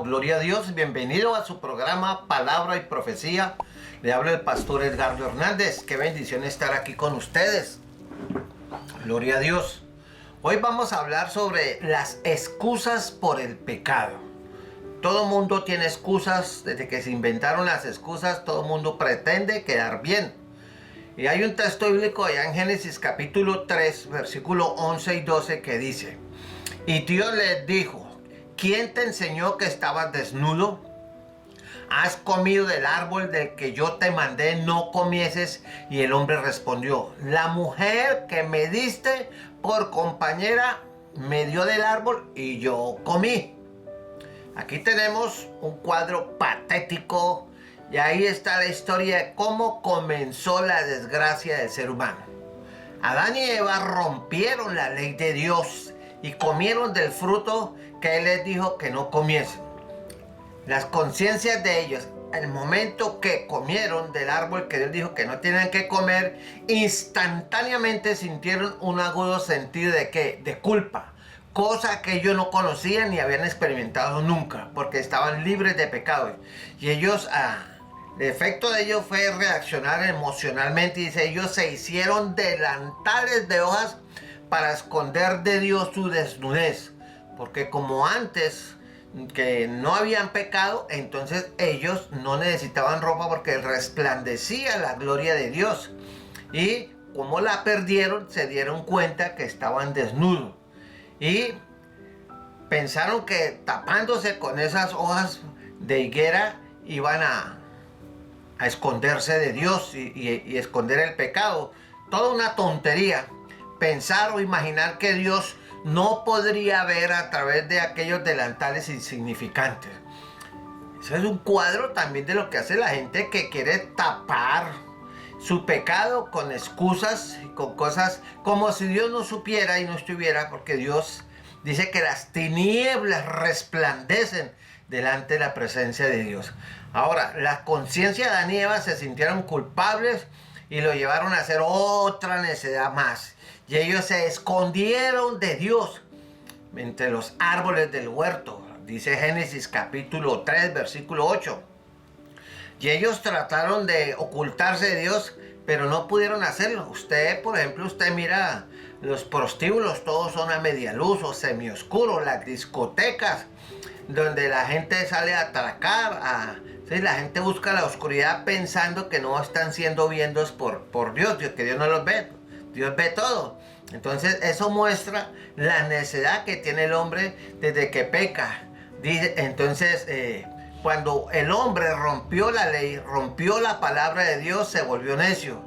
gloria a Dios. Bienvenido a su programa Palabra y Profecía. Le habla el pastor Edgardo Hernández. Qué bendición estar aquí con ustedes. Gloria a Dios. Hoy vamos a hablar sobre las excusas por el pecado. Todo mundo tiene excusas. Desde que se inventaron las excusas, todo mundo pretende quedar bien. Y hay un texto bíblico allá en Génesis capítulo 3, versículo 11 y 12 que dice: y Dios les dijo: ¿quién te enseñó que estabas desnudo? ¿Has comido del árbol del que yo te mandé no comieses? Y el hombre respondió: la mujer que me diste por compañera me dio del árbol y yo comí. Aquí tenemos un cuadro patético y ahí está la historia de cómo comenzó la desgracia del ser humano. Adán y Eva rompieron la ley de Dios y comieron del fruto que Él les dijo que no comiesen. Las conciencias de ellos, al momento que comieron del árbol que Dios dijo que no tenían que comer, instantáneamente sintieron un agudo sentido de ¿qué? De culpa. Cosa que ellos no conocían ni habían experimentado nunca, porque estaban libres de pecado. Y ellos, el efecto de ellos fue reaccionar emocionalmente. Y dice, ellos se hicieron delantales de hojas para esconder de Dios su desnudez, porque como antes que no habían pecado, entonces ellos no necesitaban ropa porque resplandecía la gloria de Dios, y como la perdieron se dieron cuenta que estaban desnudos y pensaron que tapándose con esas hojas de higuera iban a esconderse de Dios y esconder el pecado. Toda una tontería. Pensar o imaginar que Dios no podría ver a través de aquellos delantales insignificantes. Ese es un cuadro también de lo que hace la gente que quiere tapar su pecado con excusas y con cosas como si Dios no supiera y no estuviera, porque Dios dice que las tinieblas resplandecen delante de la presencia de Dios. Ahora, la conciencia de Adán y Eva se sintieron culpables y lo llevaron a hacer otra necedad más. Y ellos se escondieron de Dios entre los árboles del huerto. Dice Génesis capítulo 3, versículo 8. Y ellos trataron de ocultarse de Dios, pero no pudieron hacerlo. Usted, por ejemplo, usted mira los prostíbulos, todos son a media luz o semioscuros. Las discotecas, donde la gente sale a atracar, sí, la gente busca la oscuridad pensando que no están siendo vistos por Dios, que Dios no los ve. Dios ve todo. Entonces eso muestra la necedad que tiene el hombre desde que peca. Entonces cuando el hombre rompió la ley, rompió la palabra de Dios, se volvió necio.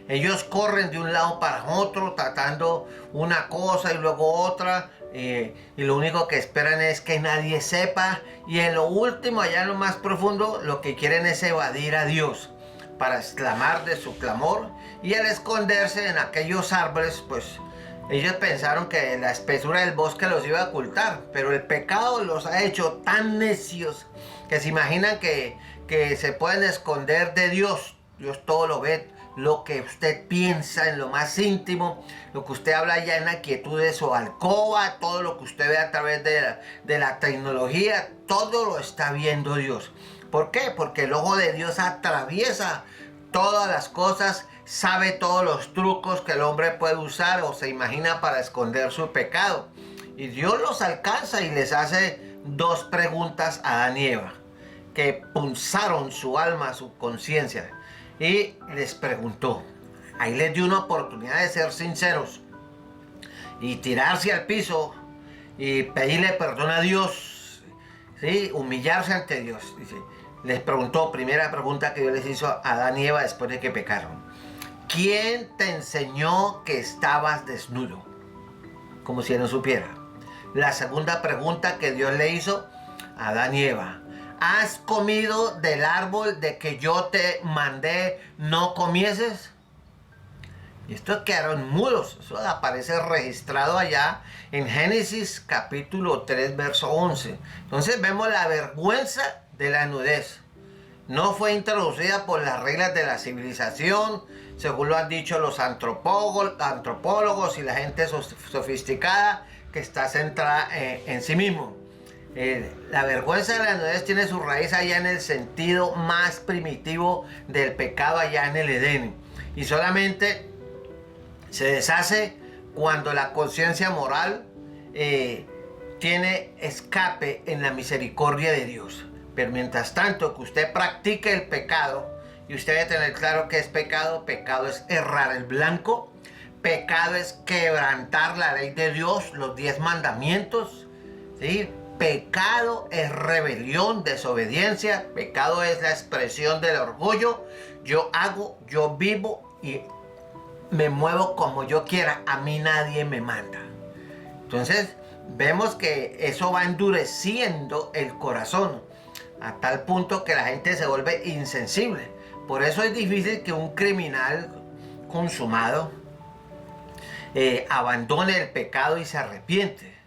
Ellos corren de un lado para otro tratando una cosa y luego otra, y lo único que esperan es que nadie sepa, y en lo último, allá en lo más profundo, lo que quieren es evadir a Dios para exclamar de su clamor. Y al esconderse en aquellos árboles, pues ellos pensaron que la espesura del bosque los iba a ocultar, pero el pecado los ha hecho tan necios que se imaginan que se pueden esconder de Dios. Dios todo lo ve, lo que usted piensa en lo más íntimo, lo que usted habla ya en la quietud de su alcoba, todo lo que usted ve a través de la tecnología, todo lo está viendo Dios. ¿Por qué? Porque el ojo de Dios atraviesa todas las cosas, sabe todos los trucos que el hombre puede usar o se imagina para esconder su pecado. Y Dios los alcanza y les hace dos preguntas a Adán y Eva, que punzaron su alma, su conciencia. Y les preguntó, ahí les dio una oportunidad de ser sinceros y tirarse al piso y pedirle perdón a Dios, ¿sí? Humillarse ante Dios. Dice, les preguntó, primera pregunta que Dios les hizo a Adán y Eva después de que pecaron: ¿quién te enseñó que estabas desnudo? Como si él no supiera. La segunda pregunta que Dios le hizo a Adán y Eva: ¿has comido del árbol de que yo te mandé no comieses? Y estos quedaron mudos. Eso aparece registrado allá en Génesis capítulo 3, verso 11. Entonces vemos la vergüenza de la nudez. No fue introducida por las reglas de la civilización, según lo han dicho los antropólogos y la gente sofisticada que está centrada en sí mismo. La vergüenza de la desnudez tiene su raíz allá en el sentido más primitivo del pecado allá en el Edén. Y solamente se deshace cuando la conciencia moral tiene escape en la misericordia de Dios. Pero mientras tanto que usted practique el pecado, y usted debe tener claro que es pecado, pecado es errar el blanco, pecado es quebrantar la ley de Dios, los 10 mandamientos, ¿sí? Pecado es rebelión, desobediencia, pecado es la expresión del orgullo. Yo hago, yo vivo y me muevo como yo quiera, a mí nadie me manda. Entonces vemos que eso va endureciendo el corazón a tal punto que la gente se vuelve insensible. Por eso es difícil que un criminal consumado abandone el pecado y se arrepiente.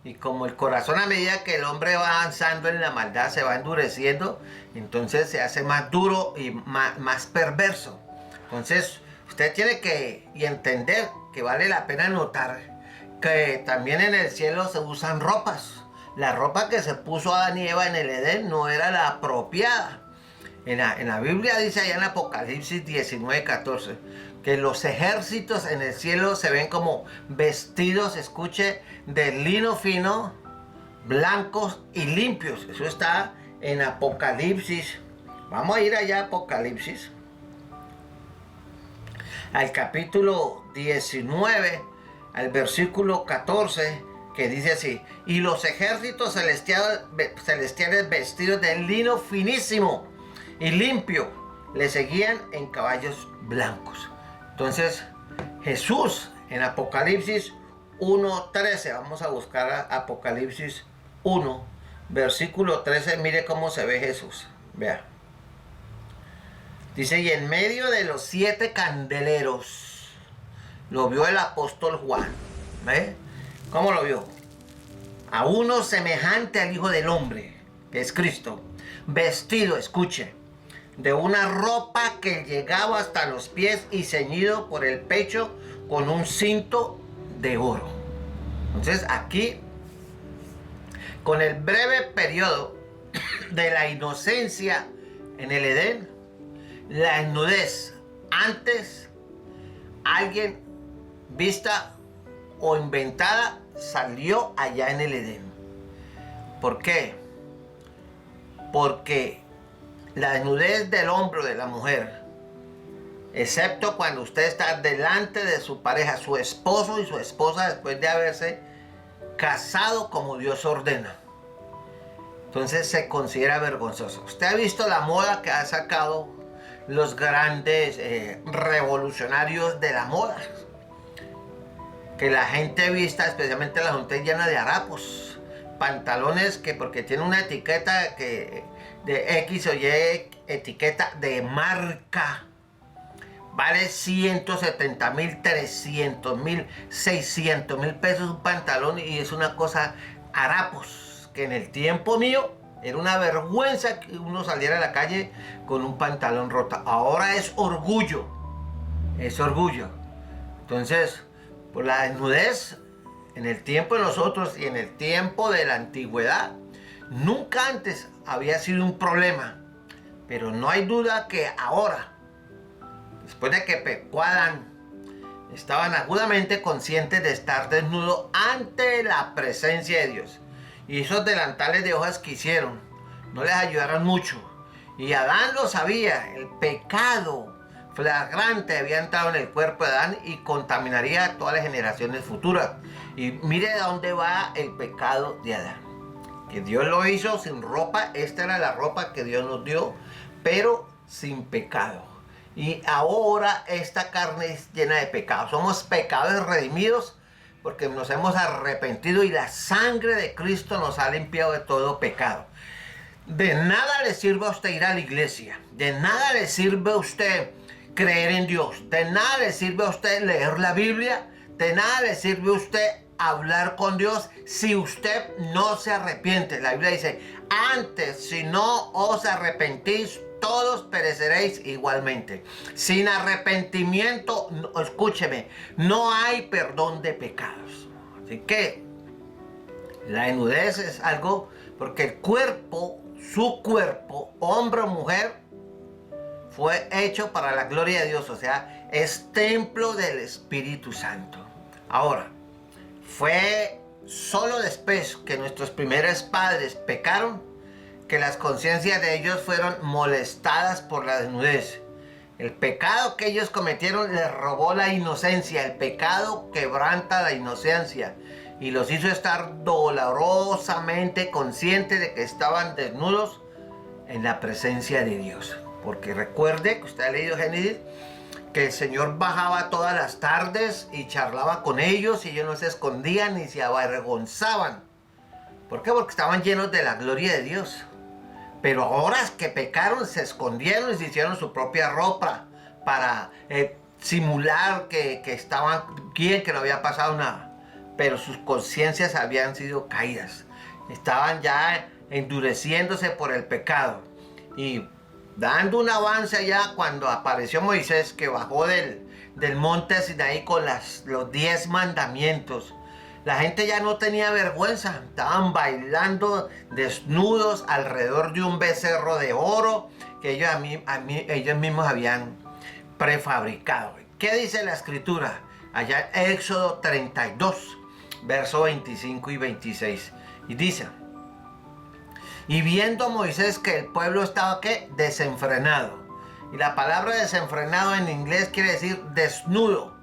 Y como el corazón, a medida que el hombre va avanzando en la maldad, se va endureciendo, entonces se hace más duro y más perverso. Entonces usted tiene que entender que vale la pena notar que también en el cielo se usan ropas. La ropa que se puso Adán y Eva en el Edén no era la apropiada. En la Biblia dice allá en Apocalipsis 19:14 que los ejércitos en el cielo se ven como vestidos, escuche, de lino fino, blancos y limpios. Eso está en Apocalipsis. Vamos a ir allá a Apocalipsis, al capítulo 19, al versículo 14, que dice así: y los ejércitos celestiales vestidos de lino finísimo y limpio le seguían en caballos blancos. Entonces Jesús en Apocalipsis 1:13, vamos a buscar Apocalipsis 1, versículo 13, mire cómo se ve Jesús, vea. Dice: y en medio de los 7 candeleros lo vio el apóstol Juan. ¿Ve? ¿Cómo lo vio? A uno semejante al Hijo del Hombre, que es Cristo, vestido, escuche, de una ropa que llegaba hasta los pies y ceñido por el pecho con un cinto de oro. Entonces aquí, con el breve periodo de la inocencia en el Edén, la desnudez antes alguien vista o inventada salió allá en el Edén. ¿Por qué? Porque la desnudez del hombre o de la mujer, excepto cuando usted está delante de su pareja, su esposo y su esposa, después de haberse casado como Dios ordena, entonces se considera vergonzoso. Usted ha visto la moda que ha sacado los grandes revolucionarios de la moda, que la gente vista, especialmente la gente llena de harapos, pantalones que porque tiene una etiqueta que de X o Y, etiqueta de marca, vale 170,000, 300,000, 600,000 pesos un pantalón, y es una cosa, harapos, que en el tiempo mío era una vergüenza que uno saliera a la calle con un pantalón roto. Ahora es orgullo, es orgullo. Entonces, por la desnudez en el tiempo de nosotros y en el tiempo de la antigüedad, nunca antes había sido un problema, pero no hay duda que ahora, después de que pecó Adán, estaban agudamente conscientes de estar desnudos ante la presencia de Dios. Y esos delantales de hojas que hicieron no les ayudaron mucho. Y Adán lo sabía, el pecado flagrante había entrado en el cuerpo de Adán y contaminaría a todas las generaciones futuras. Y mire de dónde va el pecado de Adán. Que Dios lo hizo sin ropa, esta era la ropa que Dios nos dio, pero sin pecado. Y ahora esta carne es llena de pecado. Somos pecadores redimidos porque nos hemos arrepentido y la sangre de Cristo nos ha limpiado de todo pecado. De nada le sirve a usted ir a la iglesia, de nada le sirve a usted creer en Dios, de nada le sirve a usted leer la Biblia, de nada le sirve a usted hablar con Dios si usted no se arrepiente. La Biblia dice: antes, si no os arrepentís, todos pereceréis igualmente. Sin arrepentimiento, escúcheme, no hay perdón de pecados. Así que la desnudez es algo Porque el cuerpo, su cuerpo, hombre o mujer, fue hecho para la gloria de Dios. O sea, es templo del Espíritu Santo. Ahora, fue solo después que nuestros primeros padres pecaron que las conciencias de ellos fueron molestadas por la desnudez. El pecado que ellos cometieron les robó la inocencia. El pecado quebranta la inocencia y los hizo estar dolorosamente conscientes de que estaban desnudos en la presencia de Dios. Porque recuerde que usted ha leído Génesis, que el Señor bajaba todas las tardes y charlaba con ellos y ellos no se escondían ni se avergonzaban. ¿Por qué? Porque estaban llenos de la gloria de Dios. Pero ahora que pecaron, se escondieron y se hicieron su propia ropa para simular que estaban bien, que no había pasado nada. Pero sus conciencias habían sido caídas. Estaban ya endureciéndose por el pecado. Y dando un avance allá cuando apareció Moisés, que bajó del monte Sinaí con los 10 mandamientos. La gente ya no tenía vergüenza, estaban bailando desnudos alrededor de un becerro de oro que ellos mismos habían prefabricado. ¿Qué dice la escritura? Allá en Éxodo 32, versos 25 y 26. Y dice: y viendo Moisés que el pueblo estaba ¿qué? Desenfrenado. Y la palabra desenfrenado en inglés quiere decir desnudo.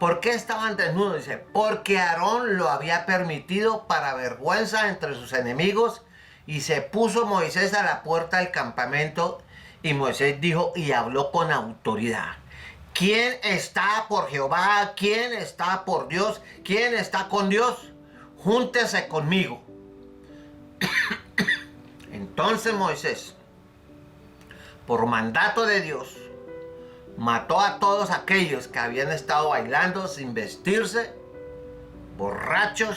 ¿Por qué estaban desnudos? Dice, porque Aarón lo había permitido para vergüenza entre sus enemigos, y se puso Moisés a la puerta del campamento, y Moisés dijo y habló con autoridad. ¿Quién está por Jehová? ¿Quién está por Dios? ¿Quién está con Dios? Júntese conmigo. Entonces Moisés, por mandato de Dios, mató a todos aquellos que habían estado bailando sin vestirse, borrachos,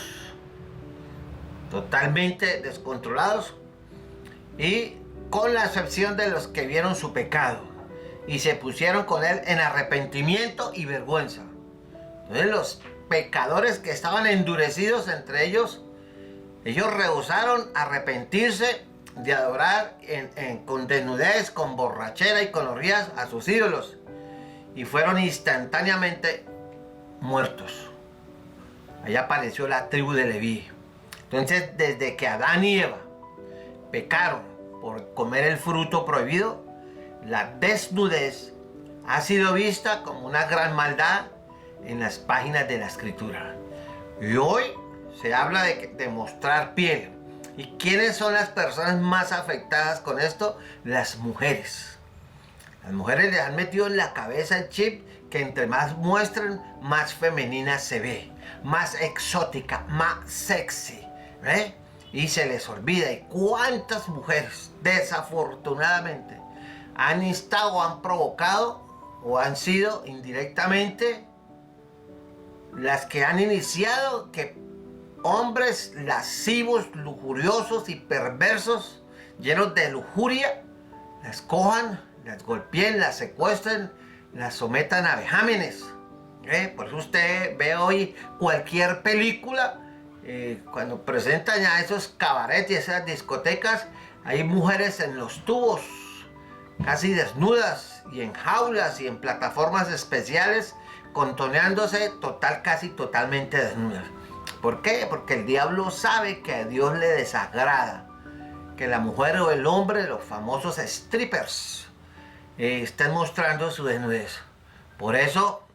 totalmente descontrolados, y con la excepción de los que vieron su pecado y se pusieron con él en arrepentimiento y vergüenza. Entonces los pecadores que estaban endurecidos entre ellos rehusaron arrepentirse de adorar con desnudez, con borrachera y con orgías a sus ídolos, y fueron instantáneamente muertos. Allá apareció la tribu de Leví. Entonces, desde que Adán y Eva pecaron por comer el fruto prohibido, la desnudez ha sido vista como una gran maldad en las páginas de la Escritura. Y hoy se habla de mostrar piel. ¿Y quiénes son las personas más afectadas con esto? Las mujeres. Las mujeres les han metido en la cabeza el chip que entre más muestren, más femenina se ve, más exótica, más sexy, ¿eh? Y se les olvida. ¿Y cuántas mujeres, desafortunadamente, han instado, han provocado o han sido indirectamente las que han iniciado que hombres lascivos, lujuriosos y perversos, llenos de lujuria, las cojan, las golpeen, las secuestren, las sometan a vejámenes? Por eso usted ve hoy cualquier película, cuando presentan ya esos cabarets y esas discotecas, hay mujeres en los tubos, casi desnudas, y en jaulas y en plataformas especiales, contoneándose casi totalmente desnudas. ¿Por qué? Porque el diablo sabe que a Dios le desagrada que la mujer o el hombre, los famosos strippers, estén mostrando su desnudez. Por eso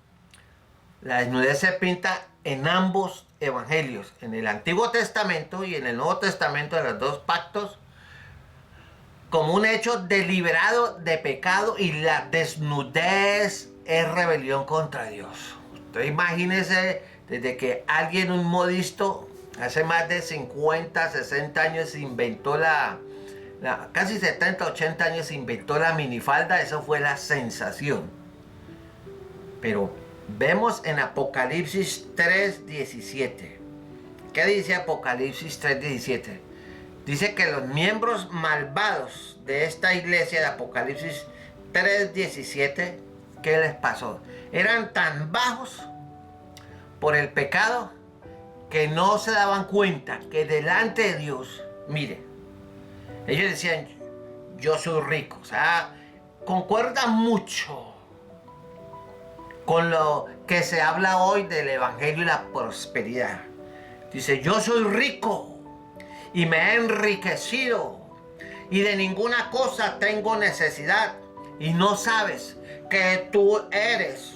la desnudez se pinta en ambos evangelios, en el Antiguo Testamento y en el Nuevo Testamento, en los dos pactos, como un hecho deliberado de pecado, y la desnudez es rebelión contra Dios. Usted imagínese, desde que alguien, un modisto, hace más de 50, 60 años inventó casi 70, 80 años inventó la minifalda, eso fue la sensación. Pero vemos en Apocalipsis 3:17. ¿Qué dice Apocalipsis 3:17? Dice que los miembros malvados de esta iglesia de Apocalipsis 3:17, ¿qué les pasó? Eran tan bajos por el pecado que no se daban cuenta que delante de Dios Mire, ellos decían, yo soy rico. O sea, concuerda mucho con lo que se habla hoy del evangelio y la prosperidad. Dice, yo soy rico y me he enriquecido y de ninguna cosa tengo necesidad. Y no sabes que tú eres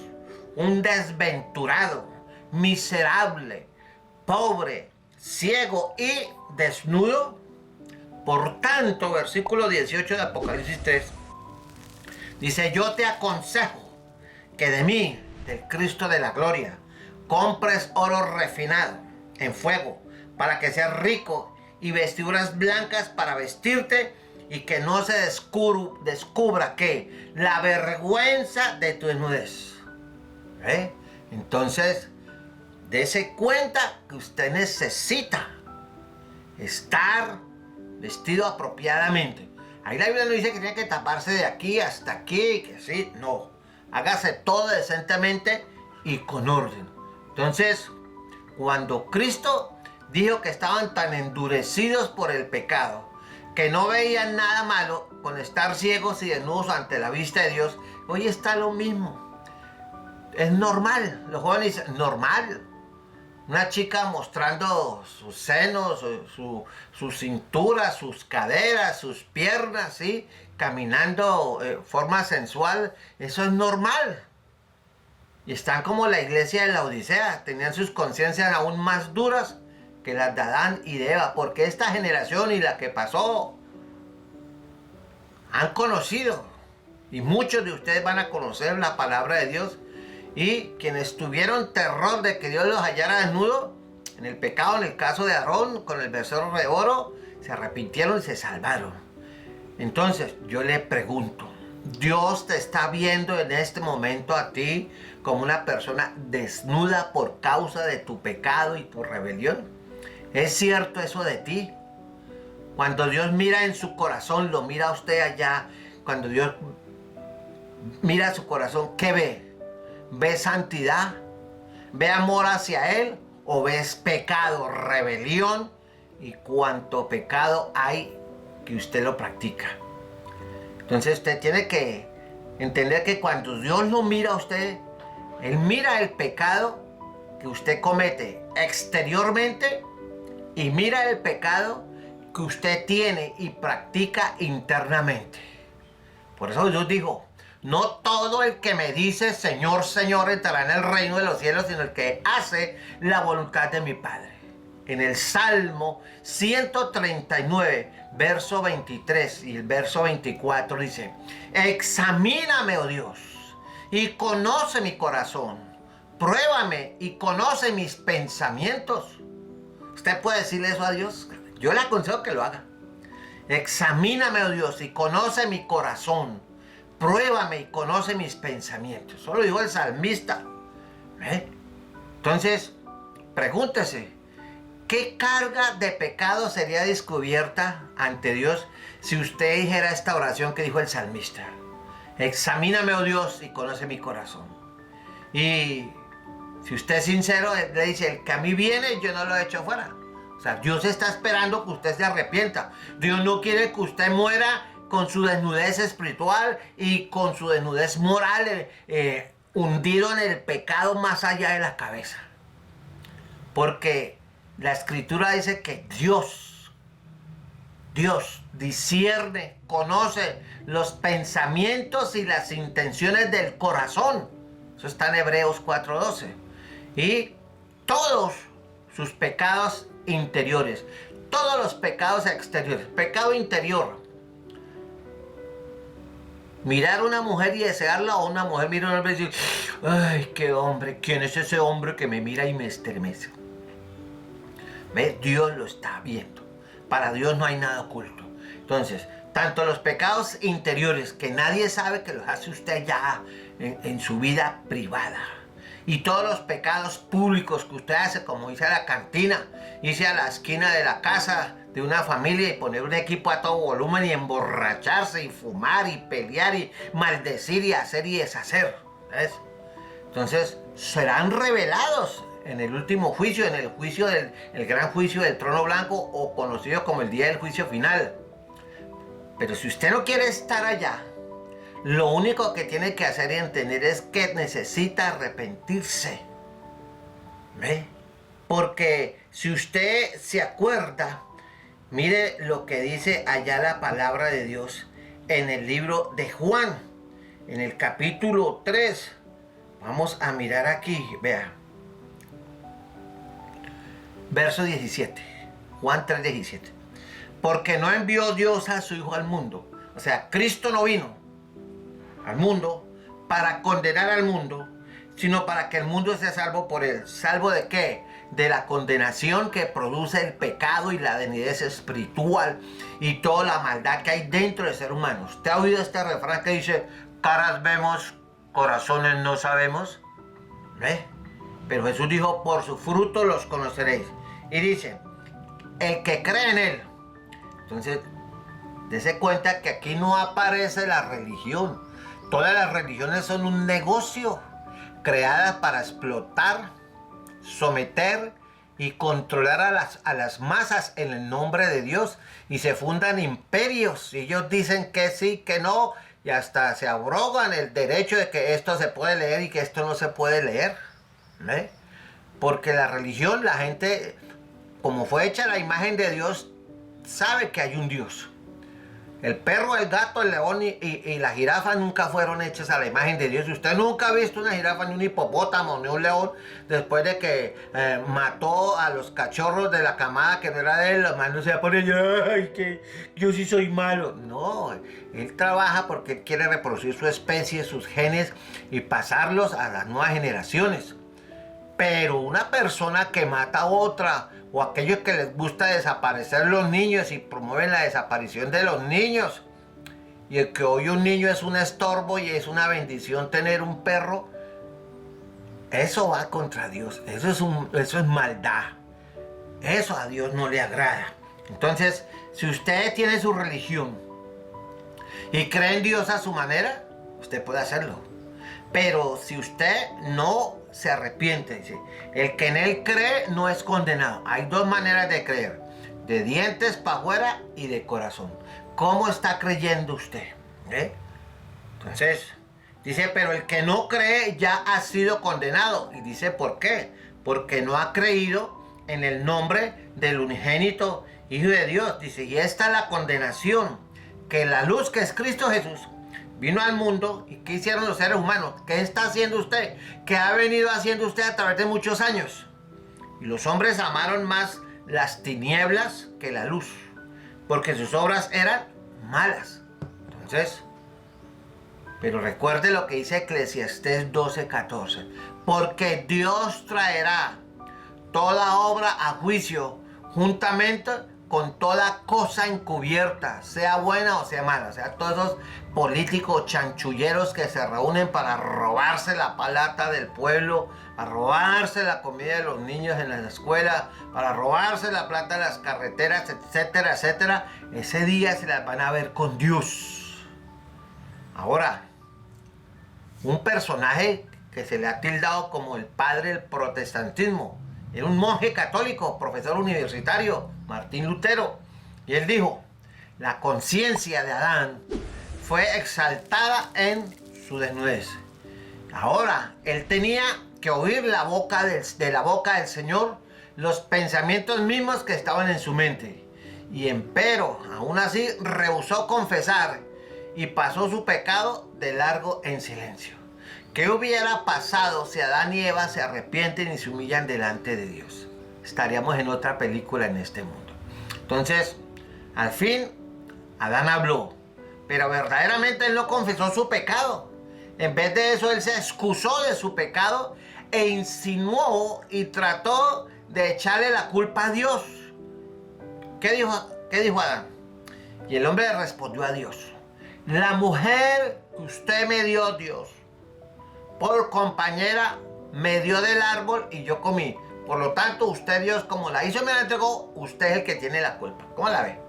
un desventurado, miserable, pobre, ciego y desnudo. Por tanto, versículo 18 de Apocalipsis 3, dice, yo te aconsejo que de mí, del Cristo de la gloria, compres oro refinado en fuego, para que seas rico, y vestiduras blancas para vestirte, y que no se descubra que la vergüenza de tu desnudez. Entonces, dése cuenta que usted necesita estar vestido apropiadamente. Ahí la Biblia no dice que tiene que taparse de aquí hasta aquí, que sí, no. Hágase todo decentemente y con orden. Entonces, cuando Cristo dijo que estaban tan endurecidos por el pecado, que no veían nada malo con estar ciegos y desnudos ante la vista de Dios, hoy está lo mismo. Es normal. Los jóvenes dicen, normal. Una chica mostrando sus senos, su cintura, sus caderas, sus piernas, ¿sí? Caminando de forma sensual, eso es normal. Y están como la iglesia de la Odisea, tenían sus conciencias aún más duras que las de Adán y de Eva, porque esta generación y la que pasó han conocido, y muchos de ustedes van a conocer la palabra de Dios, y quienes tuvieron terror de que Dios los hallara desnudos en el pecado, en el caso de Aarón con el becerro de oro, se arrepintieron y se salvaron. Entonces yo le pregunto, ¿Dios te está viendo en este momento a ti como una persona desnuda por causa de tu pecado y tu rebelión? ¿Es cierto eso de ti? Cuando Dios mira en su corazón, lo mira a usted allá. Cuando Dios mira su corazón, ¿qué ve? ¿Ve santidad? ¿Ve amor hacia Él? ¿O ves pecado, rebelión y cuánto pecado hay que usted lo practica? Entonces usted tiene que entender que cuando Dios lo mira a usted, Él mira el pecado que usted comete exteriormente y mira el pecado que usted tiene y practica internamente. Por eso Dios dijo, no todo el que me dice Señor, Señor entrará en el reino de los cielos, sino el que hace la voluntad de mi Padre. En el Salmo 139, verso 23 y el verso 24 dice, examíname, oh Dios, y conoce mi corazón. Pruébame y conoce mis pensamientos. ¿Usted puede decirle eso a Dios? Yo le aconsejo que lo haga. Examíname, oh Dios, y conoce mi corazón. Pruébame y conoce mis pensamientos. Eso lo dijo el salmista. Entonces, pregúntese, ¿qué carga de pecado sería descubierta ante Dios si usted dijera esta oración que dijo el salmista? Examíname, oh Dios, y conoce mi corazón. Y si usted es sincero, le dice, el que a mí viene, yo no lo he hecho fuera. O sea, Dios está esperando que usted se arrepienta. Dios no quiere que usted muera con su desnudez espiritual y con su desnudez moral, hundido en el pecado más allá de la cabeza. Porque la Escritura dice que Dios discierne, conoce los pensamientos y las intenciones del corazón. Eso está en Hebreos 4:12. Y todos sus pecados interiores, todos los pecados exteriores, pecado interior, mirar a una mujer y desearla, o una mujer mira a un hombre y dice, ay, qué hombre, ¿quién es ese hombre que me mira y me estremece? ¿Ve? Dios lo está viendo. Para Dios no hay nada oculto. Entonces, tanto los pecados interiores, que nadie sabe que los hace usted ya en su vida privada, y todos los pecados públicos que usted hace, como irse a la cantina, irse a la esquina de la casa de una familia y poner un equipo a todo volumen y emborracharse y fumar y pelear y maldecir y hacer y deshacer, ¿ves? Entonces serán revelados en el último juicio, en el juicio el gran juicio del trono blanco, o conocido como el día del juicio final. Pero si usted no quiere estar allá, lo único que tiene que hacer y entender es que necesita arrepentirse. ¿Ve? Porque si usted se acuerda, mire lo que dice allá la palabra de Dios en el libro de Juan, en el capítulo 3. Vamos a mirar aquí, vea. Verso 17. Juan 3:17. Porque no envió Dios a su Hijo al mundo. O sea, Cristo no vino al mundo para condenar al mundo, sino para que el mundo sea salvo por él. ¿Salvo de qué? De la condenación que produce el pecado y la desnudez espiritual y toda la maldad que hay dentro del ser humano. ¿Usted ha oído este refrán que dice, caras vemos, corazones no sabemos? ¿Ve? Pero Jesús dijo, por su fruto los conoceréis. Y dice, el que cree en él. Entonces, dése cuenta que aquí no aparece la religión. Todas las religiones son un negocio creadas para explotar, someter y controlar a las masas en el nombre de Dios. Y se fundan imperios. Y ellos dicen que sí, que no. Y hasta se abrogan el derecho de que esto se puede leer y que esto no se puede leer. ¿Ve? Porque la religión, la gente, como fue hecha la imagen de Dios, sabe que hay un Dios. El perro, el gato, el león y la jirafa nunca fueron hechas a la imagen de Dios. Y usted nunca ha visto una jirafa, ni un hipopótamo, ni un león, después de que mató a los cachorros de la camada que no era de él, los manos se ponen, ay, que yo sí soy malo. No, él trabaja porque él quiere reproducir su especie, sus genes y pasarlos a las nuevas generaciones. Pero una persona que mata a otra, o aquellos que les gusta desaparecer los niños y promueven la desaparición de los niños, y el que hoy un niño es un estorbo y es una bendición tener un perro, eso va contra Dios. Eso es maldad. Eso a Dios no le agrada. Entonces, si usted tiene su religión y cree en Dios a su manera, usted puede hacerlo. Pero si usted no se arrepiente, dice, el que en él cree no es condenado. Hay dos maneras de creer, de dientes para afuera y de corazón. ¿Cómo está creyendo usted? Entonces, dice, pero el que no cree ya ha sido condenado. Y dice, ¿por qué? Porque no ha creído en el nombre del unigénito Hijo de Dios. Dice, y esta es la condenación, que la luz que es Cristo Jesús vino al mundo. ¿Y qué hicieron los seres humanos? ¿Qué está haciendo usted? ¿Qué ha venido haciendo usted a través de muchos años? Y los hombres amaron más las tinieblas que la luz, porque sus obras eran malas. Entonces, pero recuerde lo que dice Eclesiastés 12:14. Porque Dios traerá toda obra a juicio juntamente con toda cosa encubierta, sea buena o sea mala. O sea, todos esos políticos chanchulleros que se reúnen para robarse la plata del pueblo, para robarse la comida de los niños en las escuelas, para robarse la plata de las carreteras, etcétera, etcétera. Ese día se las van a ver con Dios. Ahora, un personaje que se le ha tildado como el padre del protestantismo, era un monje católico, profesor universitario, Martín Lutero. Y él dijo, la conciencia de Adán fue exaltada en su desnudez. Ahora, él tenía que oír de la boca del Señor los pensamientos mismos que estaban en su mente. Y empero, aún así, rehusó confesar y pasó su pecado de largo en silencio. ¿Qué hubiera pasado si Adán y Eva se arrepienten y se humillan delante de Dios? Estaríamos en otra película en este mundo. Entonces, al fin, Adán habló, pero verdaderamente él no confesó su pecado. En vez de eso, él se excusó de su pecado e insinuó y trató de echarle la culpa a Dios. ¿Qué dijo Adán? Y el hombre le respondió a Dios, la mujer que usted me dio, Dios, por compañera, me dio del árbol y yo comí. Por lo tanto, usted, Dios, como la hizo y me la entregó, usted es el que tiene la culpa. ¿Cómo la ve?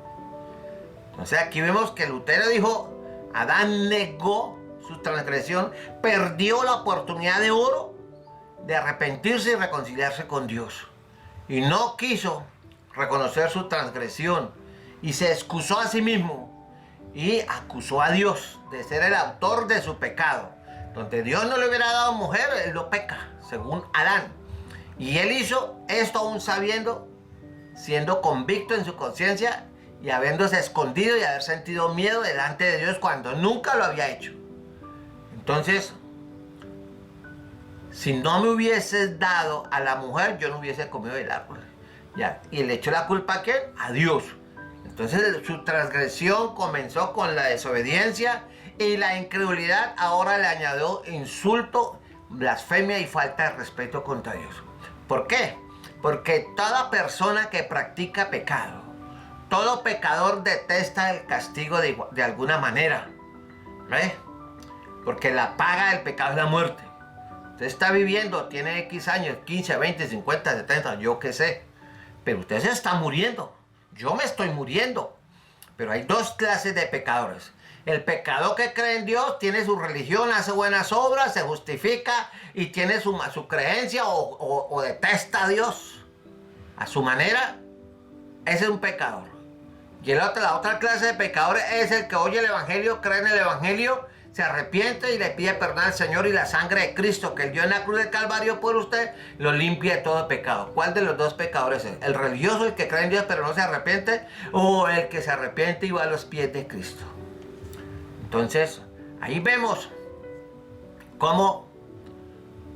Entonces aquí vemos que Lutero dijo, Adán negó su transgresión, perdió la oportunidad de oro de arrepentirse y reconciliarse con Dios. Y no quiso reconocer su transgresión y se excusó a sí mismo y acusó a Dios de ser el autor de su pecado. Donde Dios no le hubiera dado mujer, él lo peca, según Adán. Y él hizo esto aún sabiendo, siendo convicto en su conciencia y habiéndose escondido y haber sentido miedo delante de Dios cuando nunca lo había hecho. Entonces, si no me hubieses dado a la mujer, yo no hubiese comido del árbol. ¿Ya? Y le echó la culpa a ¿quién? A Dios. Entonces su transgresión comenzó con la desobediencia y la incredulidad ahora le añadió insulto, blasfemia y falta de respeto contra Dios. ¿Por qué? Porque toda persona que practica pecado, todo pecador detesta el castigo de alguna manera. ¿Ves? Porque la paga del pecado es la muerte. Usted está viviendo, tiene X años, 15, 20, 50, 70, yo qué sé. Pero usted se está muriendo. Yo me estoy muriendo. Pero hay dos clases de pecadores. El pecador que cree en Dios tiene su religión, hace buenas obras, se justifica y tiene su creencia o detesta a Dios a su manera. Ese es un pecador. Y la otra clase de pecadores es el que oye el Evangelio, cree en el Evangelio, se arrepiente y le pide perdón al Señor, y la sangre de Cristo que él dio en la cruz del Calvario por usted lo limpia de todo pecado. ¿Cuál de los dos pecadores es? ¿El religioso, el que cree en Dios pero no se arrepiente, o el que se arrepiente y va a los pies de Cristo? Entonces, ahí vemos cómo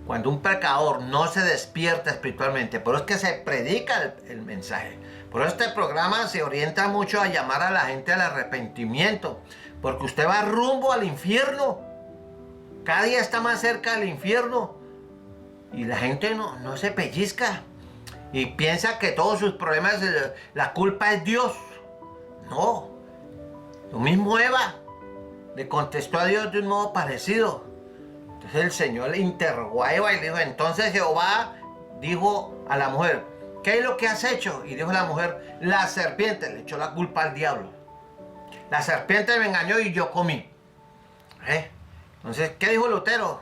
cuando un pecador no se despierta espiritualmente, por eso es que se predica el mensaje. Por eso este programa se orienta mucho a llamar a la gente al arrepentimiento, porque usted va rumbo al infierno. Cada día está más cerca del infierno y la gente no se pellizca y piensa que todos sus problemas, la culpa es Dios. No, lo mismo Eva le contestó a Dios de un modo parecido. Entonces el Señor le interrogó a Eva y le dijo, entonces Jehová dijo a la mujer, ¿qué es lo que has hecho? Y dijo la mujer, la serpiente, le echó la culpa al diablo. La serpiente me engañó y yo comí. Entonces, ¿qué dijo Lutero?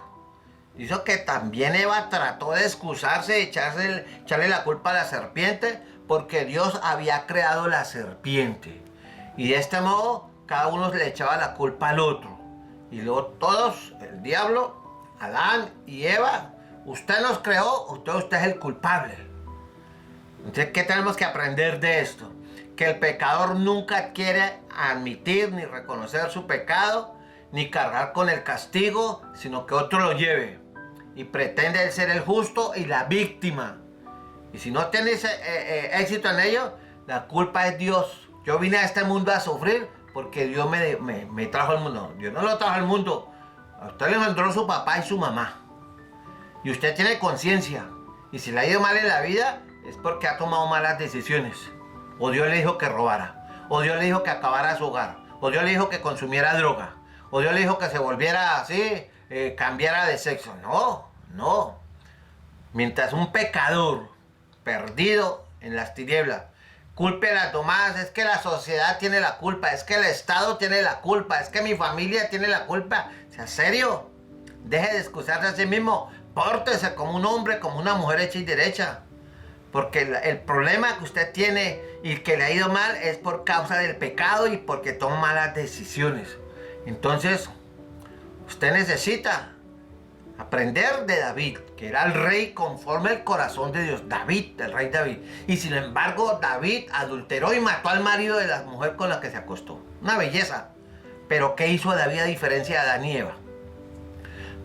Dijo que también Eva trató de excusarse, echarle la culpa a la serpiente, porque Dios había creado la serpiente. Y de este modo, cada uno le echaba la culpa al otro. Y luego todos, el diablo, Adán y Eva, usted nos creó, usted es el culpable. Entonces, ¿qué tenemos que aprender de esto? Que el pecador nunca quiere admitir ni reconocer su pecado, ni cargar con el castigo, sino que otro lo lleve. Y pretende ser el justo y la víctima. Y si no tiene éxito en ello, la culpa es Dios. Yo vine a este mundo a sufrir porque Dios me trajo al mundo. Dios no lo trajo al mundo. A usted le engendró su papá y su mamá. Y usted tiene conciencia. Y si le ha ido mal en la vida, es porque ha tomado malas decisiones. O Dios le dijo que robara. O Dios le dijo que acabara su hogar. O Dios le dijo que consumiera droga. O Dios le dijo que se volviera así, cambiara de sexo. No. Mientras un pecador perdido en las tinieblas culpe a las demás, es que la sociedad tiene la culpa, es que el Estado tiene la culpa, es que mi familia tiene la culpa. ¿Sea serio? Deje de excusarse a sí mismo. Pórtese como un hombre, como una mujer hecha y derecha. Porque el problema que usted tiene y que le ha ido mal es por causa del pecado y porque toma malas decisiones. Entonces, usted necesita aprender de David, que era el rey conforme al corazón de Dios. David, el rey David. Y sin embargo, David adulteró y mató al marido de la mujer con la que se acostó. Una belleza. Pero ¿qué hizo David a diferencia de Adán y Eva?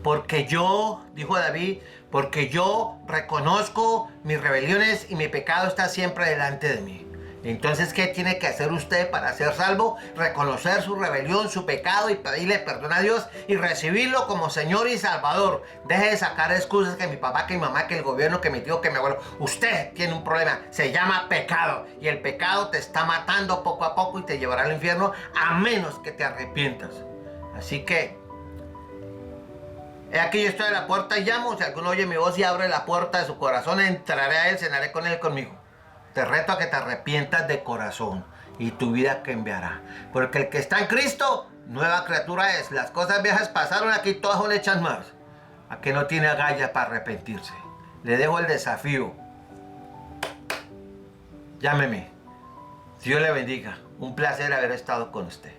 Porque yo, dijo David, porque yo reconozco mis rebeliones y mi pecado está siempre delante de mí. Entonces, ¿qué tiene que hacer usted para ser salvo? Reconocer su rebelión, su pecado y pedirle perdón a Dios y recibirlo como Señor y Salvador. Deje de sacar excusas que mi papá, que mi mamá, que el gobierno, que mi tío, que mi abuelo. Usted tiene un problema, se llama pecado. Y el pecado te está matando poco a poco y te llevará al infierno a menos que te arrepientas. Así que, aquí yo estoy a la puerta y llamo. Si alguno oye mi voz y abre la puerta de su corazón, entraré a él, cenaré con él conmigo. Te reto a que te arrepientas de corazón y tu vida cambiará. Porque el que está en Cristo, nueva criatura es. Las cosas viejas pasaron, aquí todas son hechas más. A que no tiene agallas para arrepentirse. Le dejo el desafío. Llámeme. Dios le bendiga. Un placer haber estado con usted.